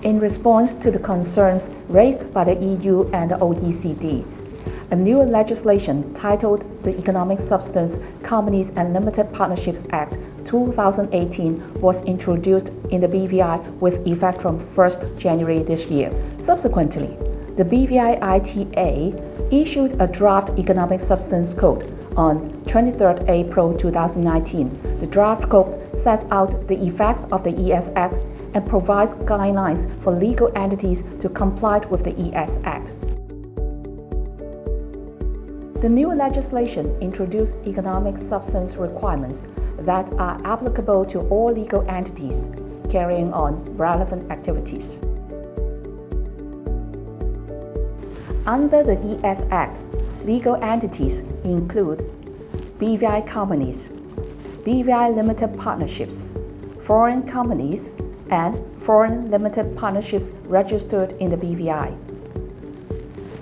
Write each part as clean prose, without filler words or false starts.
In response to the concerns raised by the EU and the OECD, a new legislation titled the Economic Substance Companies and Limited Partnerships Act 2018 was introduced in the BVI with effect from 1st January this year. Subsequently, the BVI ITA issued a draft Economic Substance Code on 23rd April 2019. The draft code sets out the effects of the ES Act and provides guidelines for legal entities to comply with the ES Act. The new legislation introduced economic substance requirements that are applicable to all legal entities carrying on relevant activities. Under the ES Act, legal entities include BVI companies, BVI limited partnerships, foreign companies, and foreign limited partnerships registered in the BVI,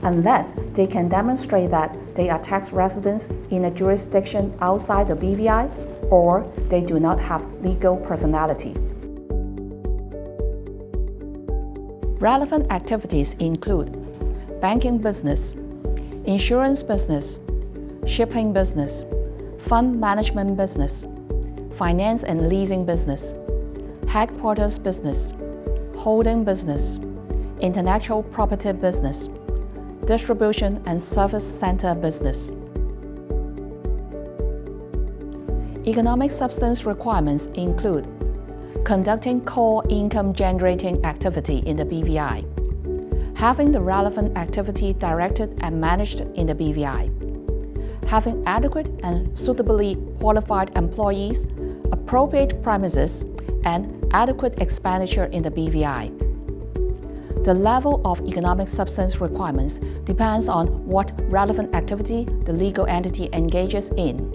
unless they can demonstrate that they are tax residents in a jurisdiction outside the BVI or they do not have legal personality. Relevant activities include banking business, insurance business, shipping business, fund management business, finance and leasing business, headquarters business, holding business, intellectual property business, distribution and service center business. Economic substance requirements include conducting core income-generating activity in the BVI, having the relevant activity directed and managed in the BVI, having adequate and suitably qualified employees, appropriate premises, and adequate expenditure in the BVI. The level of economic substance requirements depends on what relevant activity the legal entity engages in.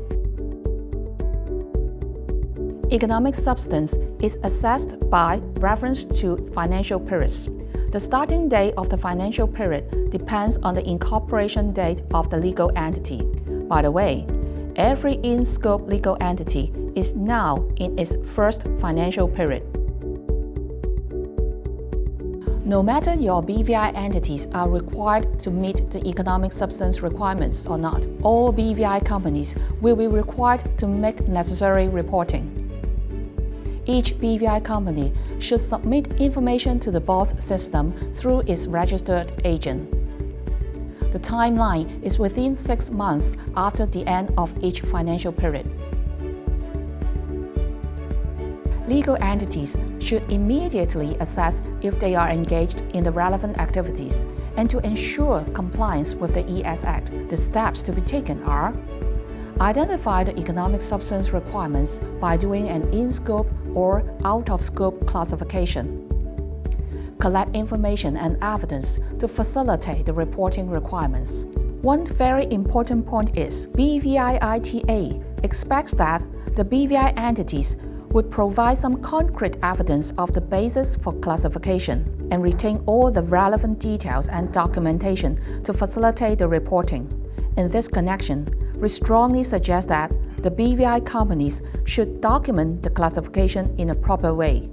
Economic substance is assessed by reference to financial periods. The starting date of the financial period depends on the incorporation date of the legal entity. By the way, every in-scope legal entity is now in its first financial period. No matter your BVI entities are required to meet the economic substance requirements or not, all BVI companies will be required to make necessary reporting. Each BVI company should submit information to the BOS system through its registered agent. The timeline is within 6 months after the end of each financial period. Legal entities should immediately assess if they are engaged in the relevant activities and to ensure compliance with the ES Act. The steps to be taken are: identify the economic substance requirements by doing an in-scope or out-of-scope classification. Collect information and evidence to facilitate the reporting requirements. One very important point is BVI ITA expects that the BVI entities would provide some concrete evidence of the basis for classification and retain all the relevant details and documentation to facilitate the reporting. In this connection, we strongly suggest that the BVI companies should document the classification in a proper way.